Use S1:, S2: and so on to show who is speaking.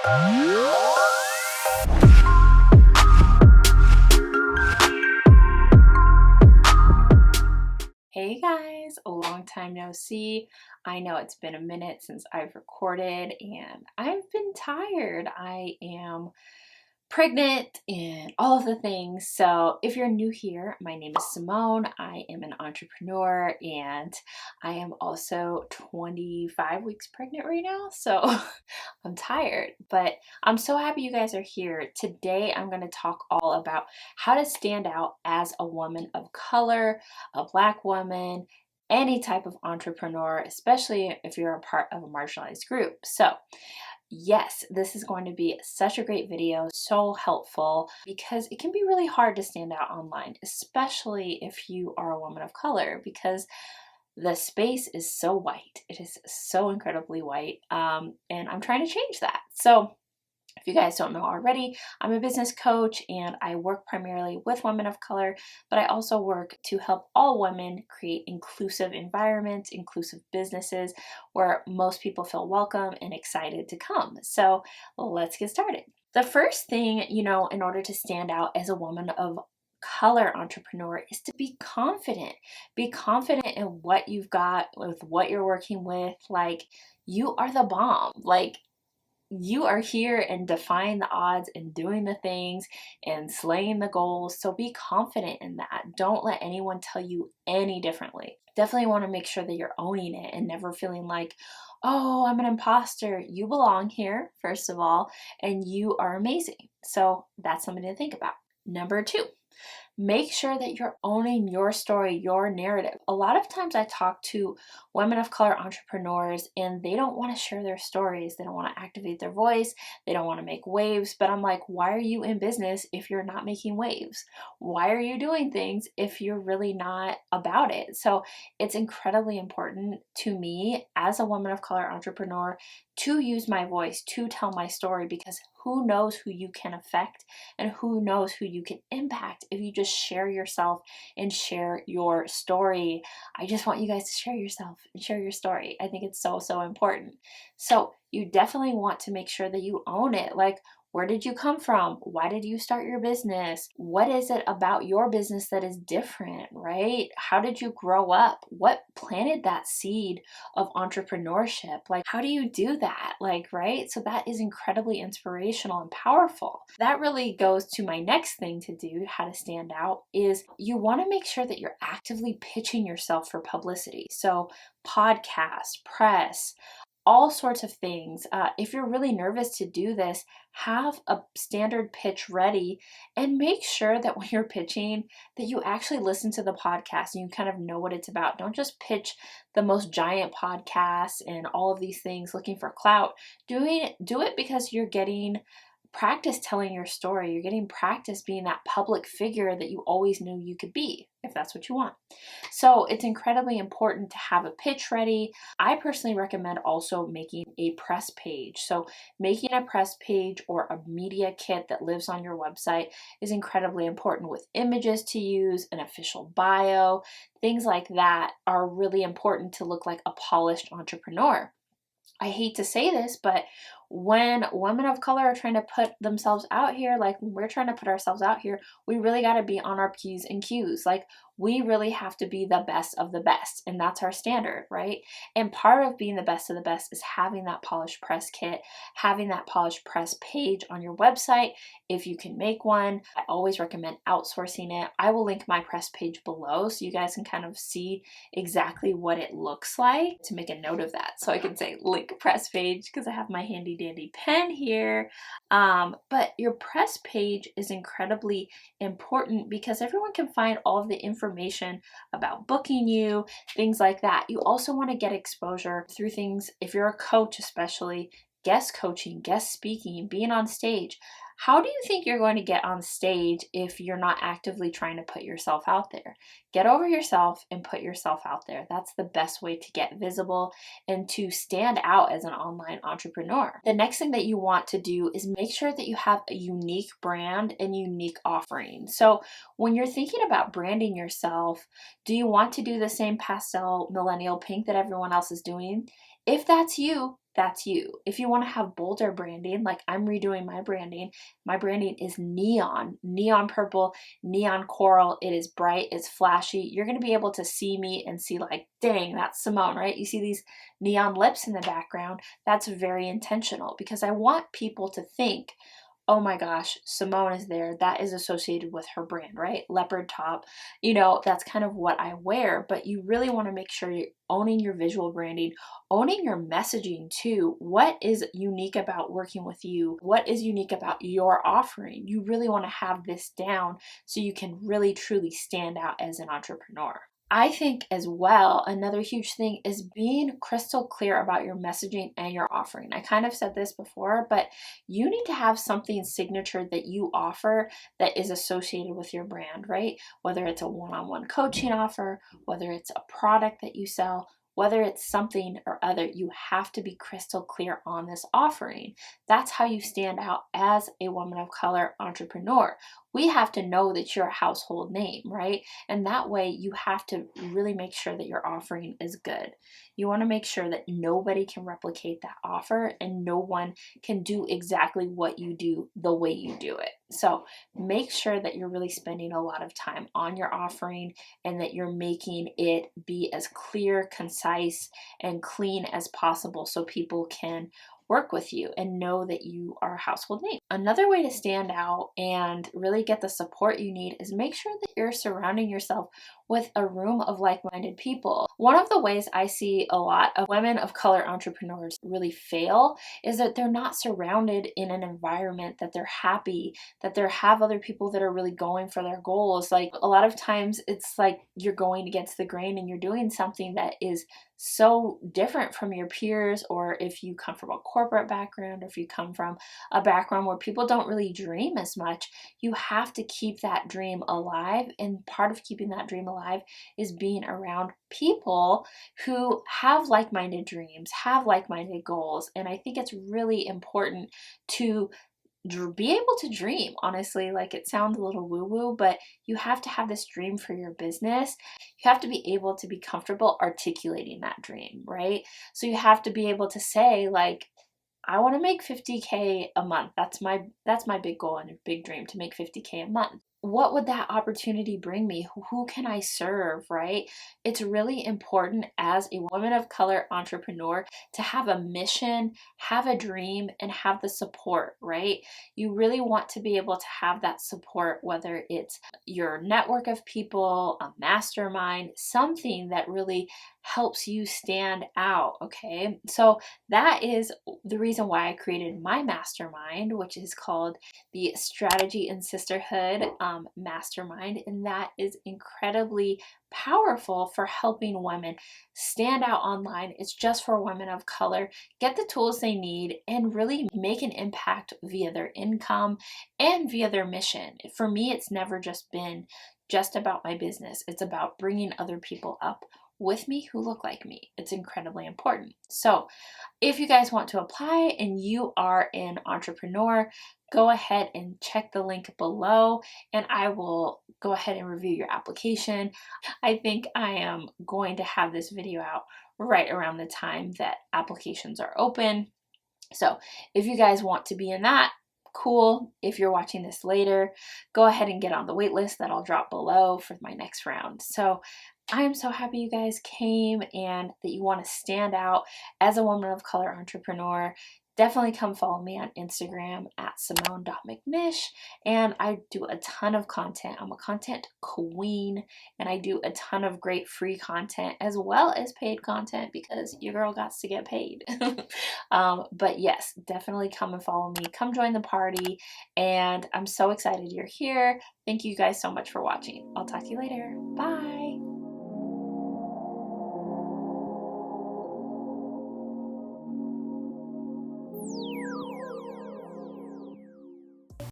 S1: Hey guys, a long time no see. I know it's been a minute since I've recorded and I've been tired. I am pregnant and all of the things. So if you're new here, my name is Simone. I am an entrepreneur and I am also 25 weeks pregnant right now. So I'm tired, but I'm so happy you guys are here. Today I'm going to talk all about how to stand out as a woman of color, a Black woman, any type of entrepreneur, especially if you're a part of a marginalized group. So yes, this is going to be such a great video, so helpful, because it can be really hard to stand out online, especially if you are a woman of color, because the space is so white. It is so incredibly white, and I'm trying to change that. So if you guys don't know already, I'm a business coach and I work primarily with women of color, but I also work to help all women create inclusive environments, inclusive businesses where most people feel welcome and excited to come. So let's get started. The first thing, in order to stand out as a woman of color entrepreneur is to be confident. Be confident in what you've got, with what you're working with. Like, you are the bomb. Like, you are here and defying the odds and doing the things and slaying the goals. So be confident in that. Don't let anyone tell you any differently. Definitely want to make sure that you're owning it and never feeling like, oh, I'm an imposter. You belong here, first of all, and you are amazing. So that's something to think about. Number 2. Make sure that you're owning your story, your narrative. A lot of times I talk to women of color entrepreneurs and they don't want to share their stories. They don't want to activate their voice. They don't want to make waves. But I'm like, why are you in business if you're not making waves? Why are you doing things if you're really not about it? So it's incredibly important to me as a woman of color entrepreneur to use my voice, to tell my story, because who knows who you can affect and who knows who you can impact if you just share yourself and share your story. I just want you guys to share yourself and share your story. I think it's so, so important. So you definitely want to make sure that you own it. Like, where did you come from? Why did you start your business? What is it about your business that is different, right? How did you grow up? What planted that seed of entrepreneurship? Like, how do you do that? Like, right? So that is incredibly inspirational and powerful. That really goes to my next thing to do, how to stand out, is you want to make sure that you're actively pitching yourself for publicity. So podcasts, press, all sorts of things. If you're really nervous to do this, have a standard pitch ready and make sure that when you're pitching that you actually listen to the podcast and you kind of know what it's about. Don't just pitch the most giant podcasts and all of these things looking for clout. Do it because you're getting practice telling your story. You're getting practice being that public figure that you always knew you could be, if that's what you want. So it's incredibly important to have a pitch ready. I personally recommend also making a press page. So making a press page or a media kit that lives on your website is incredibly important, with images to use, an official bio. Things like that are really important to look like a polished entrepreneur. I hate to say this, but when women of color are trying to put themselves out here, like when we're trying to put ourselves out here, we really got to be on our P's and Q's. Like, we really have to be the best of the best, and that's our standard, right? And part of being the best of the best is having that polished press kit, having that polished press page on your website. If you can make one, I always recommend outsourcing it. I will link my press page below so you guys can kind of see exactly what it looks like, to make a note of that. So I can say link press page because I have my handy dandy pen here. But your press page is incredibly important because everyone can find all of the information about booking you, things like that. You also want to get exposure through things, if you're a coach especially, guest coaching, guest speaking, being on stage. How do you think you're going to get on stage if you're not actively trying to put yourself out there? Get over yourself and put yourself out there. That's the best way to get visible and to stand out as an online entrepreneur. The next thing that you want to do is make sure that you have a unique brand and unique offering. So when you're thinking about branding yourself, do you want to do the same pastel millennial pink that everyone else is doing? If that's you, that's you. If you want to have bolder branding, like I'm redoing my branding is neon purple, neon coral. It is bright, it's flashy. You're going to be able to see me and see like, dang, that's Simone, right? You see these neon lips in the background. That's very intentional because I want people to think, oh my gosh, Simone is there. That is associated with her brand, right? Leopard top, that's kind of what I wear, but you really want to make sure you're owning your visual branding, owning your messaging too. What is unique about working with you? What is unique about your offering? You really want to have this down so you can really truly stand out as an entrepreneur. I think as well, another huge thing is being crystal clear about your messaging and your offering. I kind of said this before, but you need to have something signature that you offer that is associated with your brand, right? Whether it's a one-on-one coaching offer, whether it's a product that you sell, whether it's something or other, you have to be crystal clear on this offering. That's how you stand out as a woman of color entrepreneur. We have to know that you're a household name, right? And that way you have to really make sure that your offering is good. You want to make sure that nobody can replicate that offer and no one can do exactly what you do the way you do it. So make sure that you're really spending a lot of time on your offering and that you're making it be as clear, concise, and clean as possible so people can work with you and know that you are a household name. Another way to stand out and really get the support you need is make sure that you're surrounding yourself with a room of like-minded people. One of the ways I see a lot of women of color entrepreneurs really fail is that they're not surrounded in an environment that they're happy, that they have other people that are really going for their goals. Like a lot of times it's like you're going against the grain and you're doing something that is so different from your peers, or if you come from a corporate background, or if you come from a background where people don't really dream as much, you have to keep that dream alive. And part of keeping that dream alive is being around people who have like-minded dreams, have like-minded goals. And I think it's really important to be able to dream, honestly. Like it sounds a little woo-woo, but you have to have this dream for your business. You have to be able to be comfortable articulating that dream, right? So you have to be able to say like, I want to make 50K a month. That's my big goal and a big dream, to make 50K a month. What would that opportunity bring me? Who can I serve, right? It's really important as a woman of color entrepreneur to have a mission, have a dream, and have the support, right? You really want to be able to have that support, whether it's your network of people, a mastermind, something that really helps you stand out, okay? So that is the reason why I created my mastermind, which is called the Strategy and Sisterhood Mastermind. And that is incredibly powerful for helping women stand out online. It's just for women of color, get the tools they need, and really make an impact via their income and via their mission. For me, it's never just been just about my business. It's about bringing other people up with me who look like me. It's incredibly important. So if you guys want to apply and you are an entrepreneur, go ahead and check the link below and I will go ahead and review your application. I think I am going to have this video out right around the time that applications are open. So if you guys want to be in that, cool. If you're watching this later, go ahead and get on the wait list that I'll drop below for my next round. So I am so happy you guys came and that you want to stand out as a woman of color entrepreneur. Definitely come follow me on Instagram at simone.mcnish. And I do a ton of content. I'm a content queen and I do a ton of great free content as well as paid content because your girl got to get paid. But yes, definitely come and follow me. Come join the party. And I'm so excited you're here. Thank you guys so much for watching. I'll talk to you later. Bye.